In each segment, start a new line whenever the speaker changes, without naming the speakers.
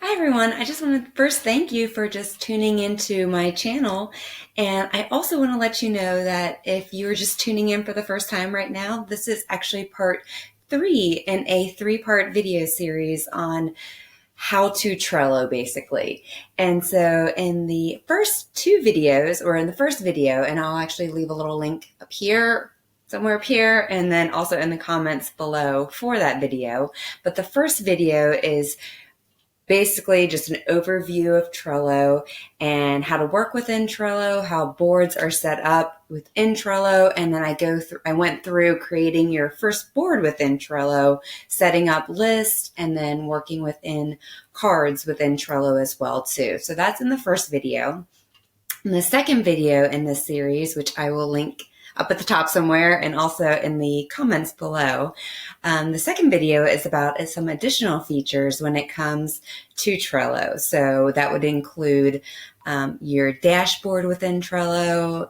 Hi everyone, I just want to first thank you for just tuning into my channel. And I also want to let you know that if you're just tuning in for the first time right now, this is actually part 3 in a 3-part video series on how to Trello basically. And so in the first 2 videos, or in the first video, and I'll actually leave a little link up here, somewhere up here, and then also in the comments below for that video. But the first video is basically just an overview of Trello and how to work within Trello, how boards are set up within Trello. And then I went through creating your first board within Trello, setting up lists, and then working within cards within Trello as well too. So that's in the first video. In the second video in this series, which I will link up at the top somewhere and also in the comments below. The second video is about some additional features when it comes to Trello. So that would include your dashboard within Trello,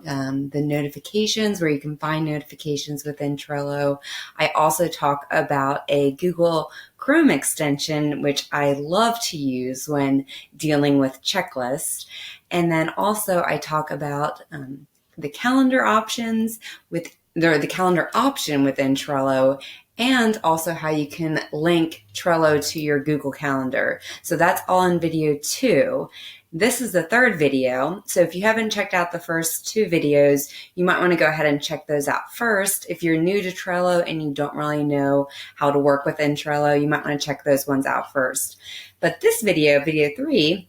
the notifications, where you can find notifications within Trello. I also talk about a Google Chrome extension, which I love to use when dealing with checklists. And then also I talk about the calendar options the calendar option within Trello, and also how you can link Trello to your Google Calendar. So that's all in video 2. This is the third video. So if you haven't checked out the first 2 videos, you might want to go ahead and check those out first. If you're new to Trello and you don't really know how to work within Trello, you might want to check those ones out first. But this video, video 3,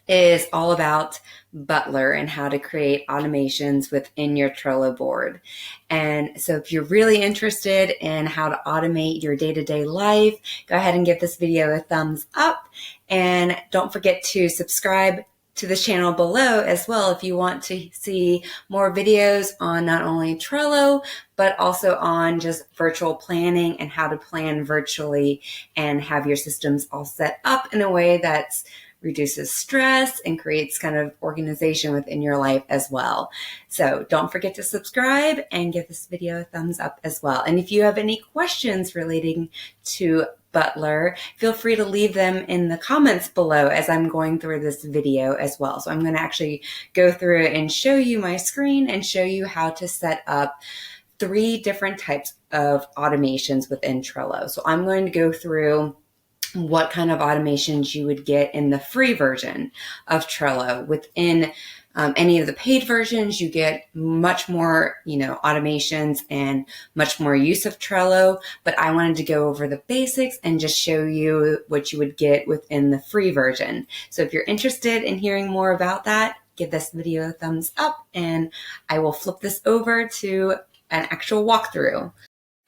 is all about Butler and how to create automations within your Trello board. And so if you're really interested in how to automate your day-to-day life, go ahead and give this video a thumbs up. And don't forget to subscribe to the channel below as well if you want to see more videos on not only Trello, but also on just virtual planning and how to plan virtually and have your systems all set up in a way that's reduces stress and creates kind of organization within your life as well. So don't forget to subscribe and give this video a thumbs up as well. And if you have any questions relating to Butler, feel free to leave them in the comments below as I'm going through this video as well. So I'm going to actually go through and show you my screen and show you how to set up 3 different types of automations within Trello. So I'm going to go through what kind of automations you would get in the free version of Trello. Within any of the paid versions, you get much more, automations and much more use of Trello. But I wanted to go over the basics and just show you what you would get within the free version. So if you're interested in hearing more about that, give this video a thumbs up and I will flip this over to an actual walkthrough.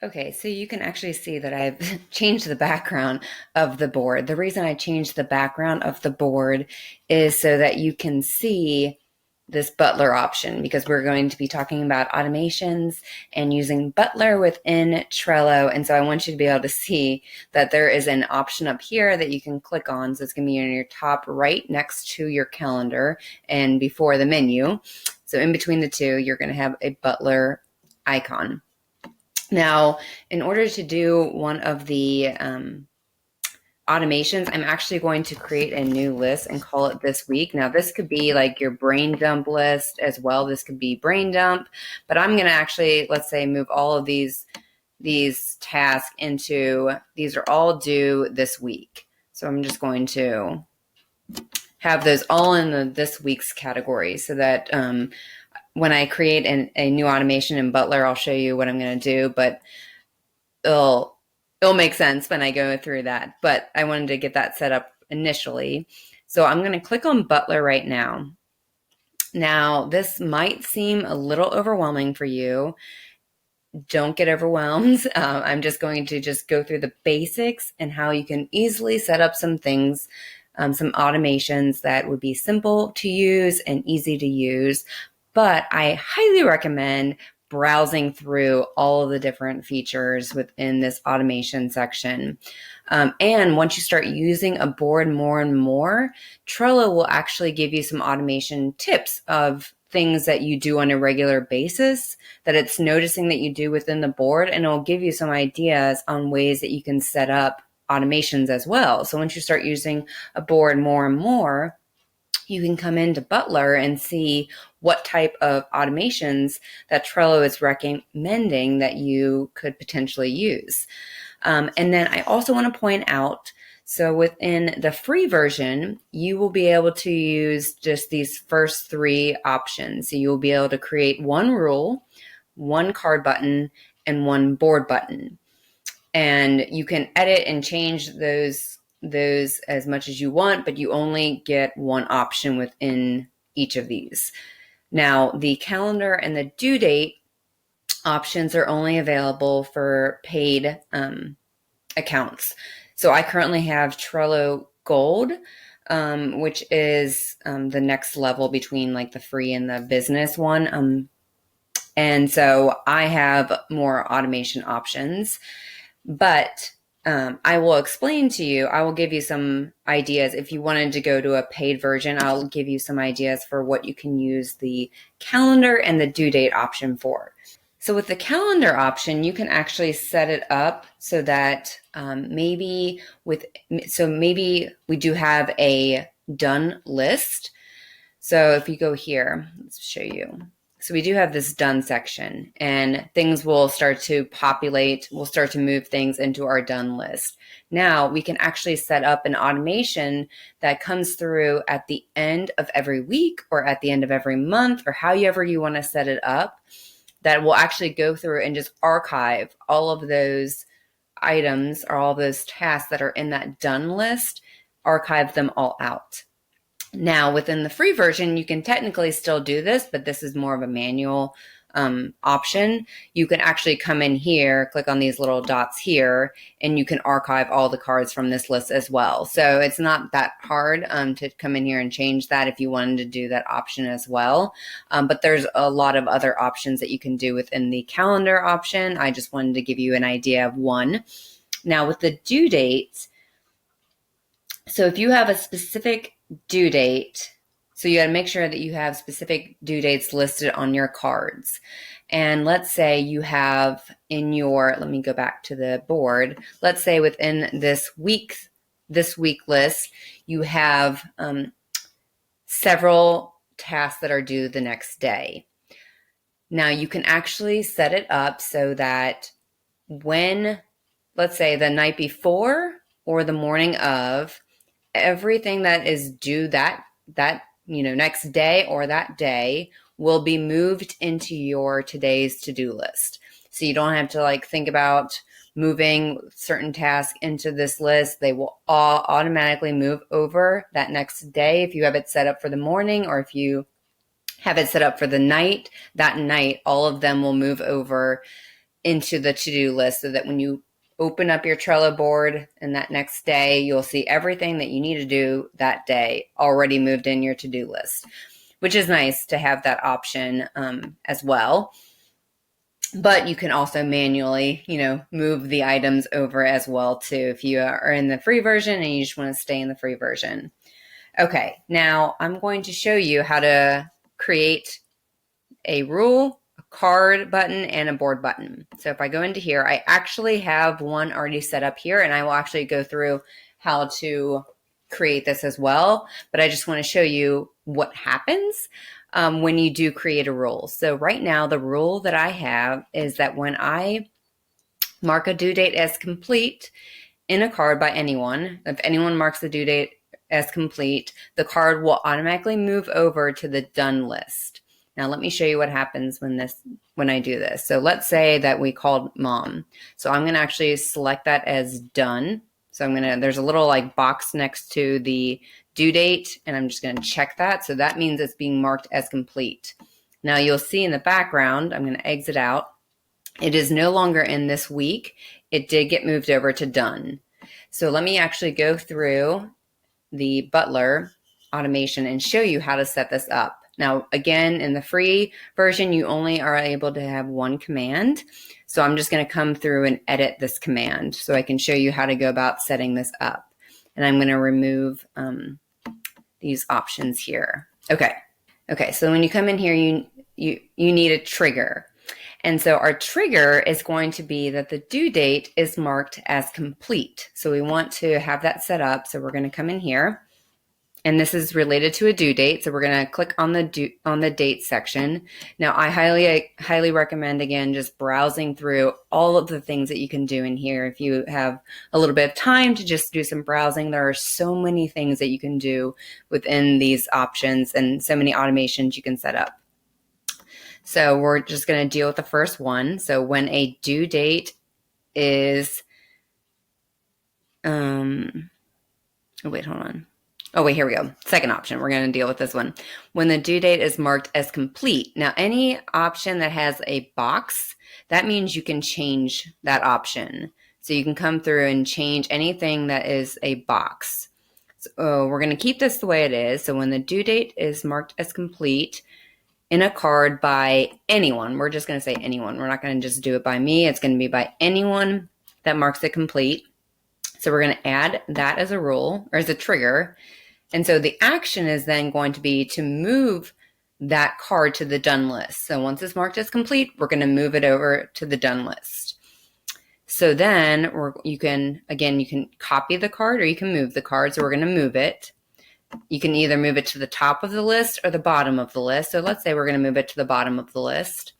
Okay, so you can actually see that I've changed the background of the board. The reason I changed the background of the board is so that you can see this Butler option, because we're going to be talking about automations and using Butler within Trello. And so I want you to be able to see that there is an option up here that you can click on. So it's going to be in your top right next to your calendar and before the menu. So in between the two, you're going to have a Butler icon. Now, in order to do one of the automations, I'm actually going to create a new list and call it this week. Now, this could be like your brain dump list as well. This could be brain dump, but I'm going to actually, let's say, move all of these tasks into, these are all due this week. So I'm just going to have those all in the this week's category so that when I create a new automation in Butler, I'll show you what I'm going to do, but it'll make sense when I go through that. But I wanted to get that set up initially. So I'm going to click on Butler right now. Now, this might seem a little overwhelming for you. Don't get overwhelmed. I'm just going to go through the basics and how you can easily set up some things, some automations that would be simple to use and easy to use. But I highly recommend browsing through all of the different features within this automation section. And once you start using a board more and more, Trello will actually give you some automation tips of things that you do on a regular basis that it's noticing that you do within the board, and it'll give you some ideas on ways that you can set up automations as well. So once you start using a board more and more, you can come into Butler and see what type of automations that Trello is recommending that you could potentially use. And then I also want to point out, so within the free version, you will be able to use just these first 3 options. So you'll be able to create one rule, one card button, and one board button. And you can edit and change those as much as you want, but you only get one option within each of these. Now, the calendar and the due date options are only available for paid accounts. So I currently have Trello Gold, which is the next level between like the free and the business one. And so I have more automation options. But I will explain to you, I will give you some ideas. If you wanted to go to a paid version, I'll give you some ideas for what you can use the calendar and the due date option for. So with the calendar option, you can actually set it up so that maybe we do have a done list. So if you go here, let's show you. So we do have this done section, and things will start to populate. We'll start to move things into our done list. Now we can actually set up an automation that comes through at the end of every week or at the end of every month, or however you want to set it up, that will actually go through and just archive all of those items or all those tasks that are in that done list, archive them all out. Now, within the free version, you can technically still do this, but this is more of a manual option. You can actually come in here, click on these little dots here, and you can archive all the cards from this list as well. So it's not that hard to come in here and change that if you wanted to do that option as well. But there's a lot of other options that you can do within the calendar option. I just wanted to give you an idea of one. Now, with the due dates, so if you have a specific due date, so you got to make sure that you have specific due dates listed on your cards. And let's say you have in your, let me go back to the board. Let's say within this week list, you have several tasks that are due the next day. Now you can actually set it up so that when, let's say the night before or the morning of, everything that is due that next day or that day will be moved into your today's to-do list. So you don't have to think about moving certain tasks into this list. They will all automatically move over that next day if you have it set up for the morning, or if you have it set up for the night, that night all of them will move over into the to-do list, so that when you open up your Trello board and that next day, you'll see everything that you need to do that day already moved in your to-do list, which is nice to have that option as well. But you can also manually, move the items over as well too, if you are in the free version and you just want to stay in the free version. Okay, now I'm going to show you how to create a rule, card button, and a board button. So if I go into here, I actually have one already set up here, and I will actually go through how to create this as well. But I just want to show you what happens when you do create a rule. So right now, the rule that I have is that when I mark a due date as complete in a card by anyone, if anyone marks the due date as complete, the card will automatically move over to the done list. Now let me show you what happens when I do this. So let's say that we called mom. So I'm going to actually select that as done. So there's a little box next to the due date, and I'm just going to check that. So that means it's being marked as complete. Now you'll see in the background, I'm going to exit out. It is no longer in this week. It did get moved over to done. So let me actually go through the Butler automation and show you how to set this up. Now, again, in the free version, you only are able to have one command. So I'm just going to come through and edit this command so I can show you how to go about setting this up. And I'm going to remove these options here. Okay, so when you come in here, you need a trigger. And so our trigger is going to be that the due date is marked as complete. So we want to have that set up. So we're going to come in here, and this is related to a due date. So we're going to click on the date section. Now I highly recommend, again, just browsing through all of the things that you can do in here. If you have a little bit of time to just do some browsing, there are so many things that you can do within these options and so many automations you can set up. So we're just going to deal with the first one. So when a due date is, wait, hold on. Oh, wait, here we go. Second option. We're going to deal with this one. When the due date is marked as complete. Now, any option that has a box, that means you can change that option. So you can come through and change anything that is a box. So we're going to keep this the way it is. So when the due date is marked as complete in a card by anyone, we're just going to say anyone. We're not going to just do it by me. It's going to be by anyone that marks it complete. So we're going to add that as a rule, or as a trigger. And so the action is then going to be to move that card to the done list. So once it's marked as complete, we're going to move it over to the done list. So then you can copy the card or you can move the card. So we're going to move it. You can either move it to the top of the list or the bottom of the list. So let's say we're going to move it to the bottom of the list.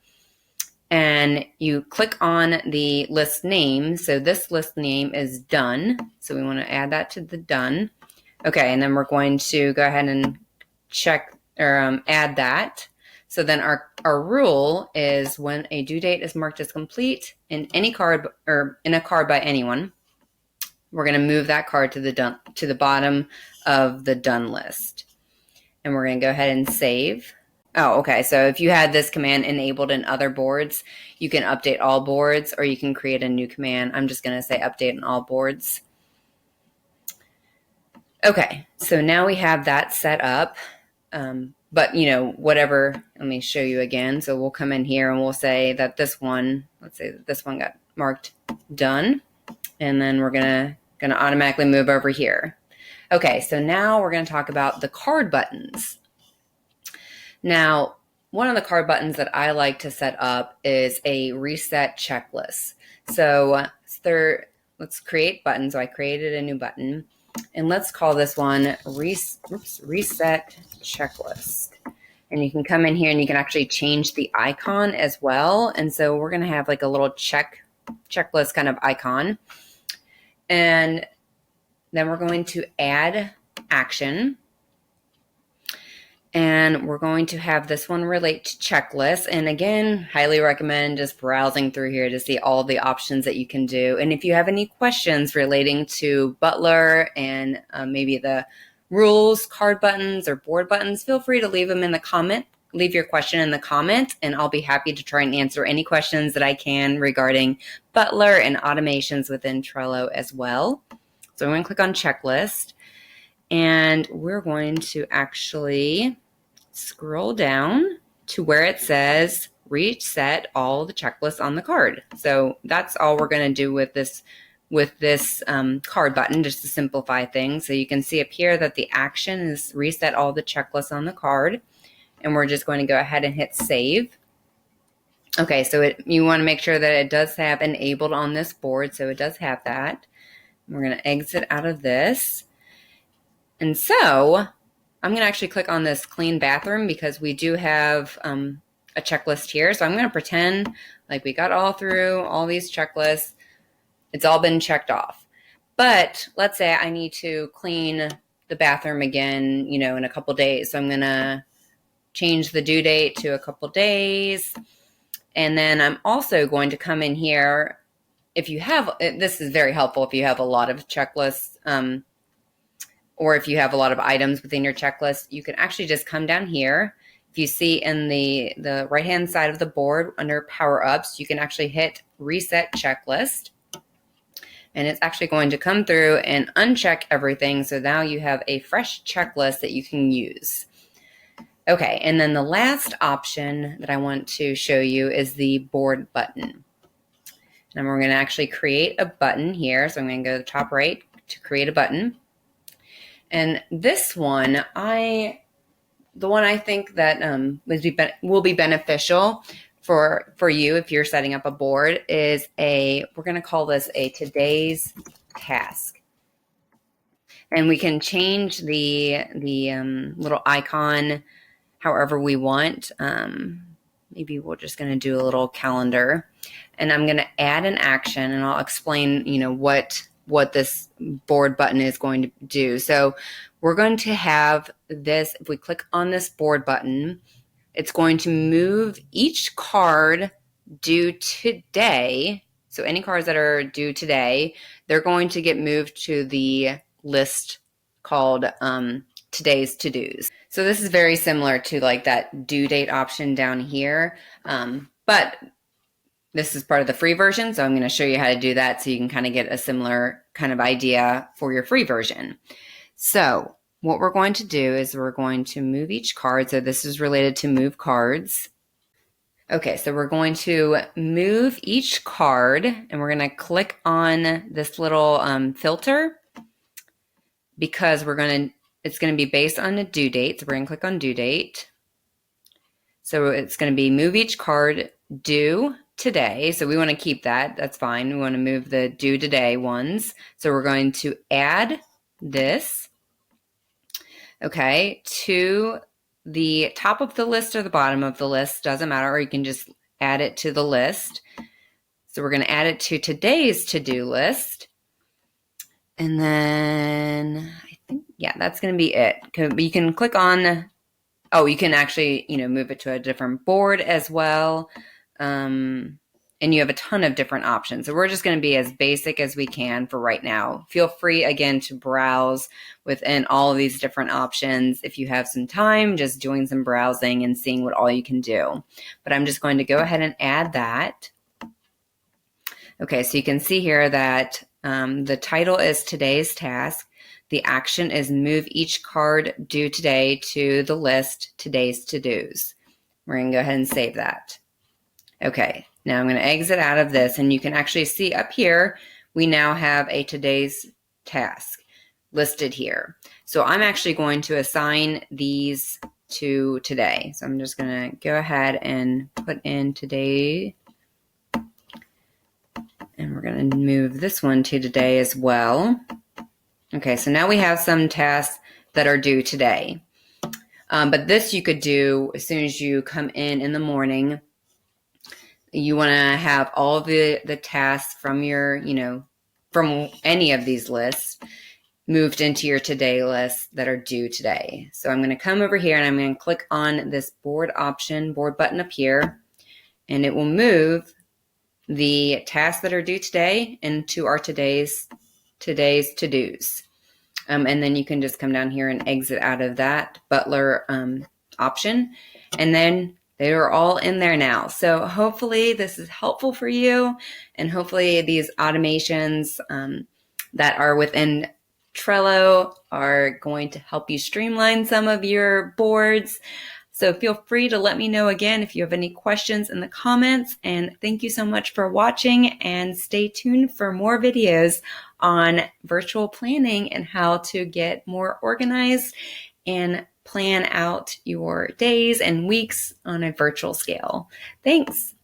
And you click on the list name. So this list name is done. So we want to add that to the done. Okay, and then we're going to go ahead and check or add that. So then our rule is when a due date is marked as complete in any card or in a card by anyone, we're going to move that card to the bottom of the done list. And we're going to go ahead and save. Oh, okay. So if you had this command enabled in other boards, you can update all boards or you can create a new command. I'm just going to say update on all boards. Okay. So now we have that set up. But whatever, let me show you again. So we'll come in here and we'll say that let's say that this one got marked done. And then we're going to automatically move over here. Okay. So now we're going to talk about the card buttons. Now, one of the card buttons that I like to set up is a reset checklist. So let's create button. So I created a new button, and let's call this one reset checklist. And you can come in here and you can actually change the icon as well. And so we're going to have like a little checklist kind of icon. And then we're going to add action. And we're going to have this one relate to checklists. And again, highly recommend just browsing through here to see all the options that you can do. And if you have any questions relating to Butler and maybe the rules, card buttons, or board buttons, feel free to leave them in the comment. Leave your question in the comment, and I'll be happy to try and answer any questions that I can regarding Butler and automations within Trello as well. So I'm going to click on checklist. And we're going to actually scroll down to where it says reset all the checklists on the card. So that's all we're going to do with this card button, just to simplify things. So you can see up here that the action is reset all the checklists on the card. And we're just going to go ahead and hit save. Okay, so you want to make sure that it does have enabled on this board. So it does have that. We're going to exit out of this. And so I'm going to actually click on this clean bathroom because we do have a checklist here. So I'm going to pretend like we got all through all these checklists. It's all been checked off. But let's say I need to clean the bathroom again, in a couple days. So I'm going to change the due date to a couple days. And then I'm also going to come in here. This is very helpful if you have a lot of checklists, or if you have a lot of items within your checklist, you can actually just come down here. If you see in the right-hand side of the board under power-ups, you can actually hit reset checklist. And it's actually going to come through and uncheck everything. So now you have a fresh checklist that you can use. Okay, and then the last option that I want to show you is the board button. And we're going to actually create a button here. So I'm going to go to the top right to create a button. And this one, the one I think that will be beneficial for you, if you're setting up a board, is we're going to call this a today's task. And we can change the little icon however we want. Maybe we're just going to do a little calendar, and I'm going to add an action, and I'll explain, what this board button is going to do. So we're going to have this. If we click on this board button, it's going to move each card due today. So any cards that are due today, they're going to get moved to the list called today's to-dos. So this is very similar to like that due date option down here, but this is part of the free version, so I'm going to show you how to do that so you can kind of get a similar kind of idea for your free version. So what we're going to do is we're going to move each card. So this is related to move cards. Okay, so we're going to move each card, and we're going to click on this little filter, because it's going to be based on a due date. So we're going to click on due date. So it's going to be move each card due today. So we want to keep that. That's fine. We want to move the due today ones. So we're going to add this, okay, to the top of the list or the bottom of the list, doesn't matter, or you can just add it to the list. So we're going to add it to today's to-do list. And then I think, yeah, that's going to be it. You can click on, you can actually, move it to a different board as well. And you have a ton of different options. So we're just going to be as basic as we can for right now. Feel free, again, to browse within all of these different options. If you have some time, just doing some browsing and seeing what all you can do. But I'm just going to go ahead and add that. Okay, so you can see here that the title is today's task. The action is move each card due today to the list today's to-dos. We're going to go ahead and save that. Okay, now I'm going to exit out of this, and you can actually see up here, we now have a today's task listed here. So I'm actually going to assign these to today. So I'm just going to go ahead and put in today, and we're going to move this one to today as well. Okay, so now we have some tasks that are due today. But this you could do as soon as you come in the morning. You want to have all of the tasks from your, from any of these lists moved into your today list that are due today. So I'm going to come over here and I'm going to click on this board button up here, and it will move the tasks that are due today into our today's to-dos. And then you can just come down here and exit out of that Butler option, and then they are all in there now. So hopefully this is helpful for you, and hopefully these automations that are within Trello are going to help you streamline some of your boards. So feel free to let me know again if you have any questions in the comments, and thank you so much for watching, and stay tuned for more videos on virtual planning and how to get more organized and plan out your days and weeks on a virtual scale. Thanks.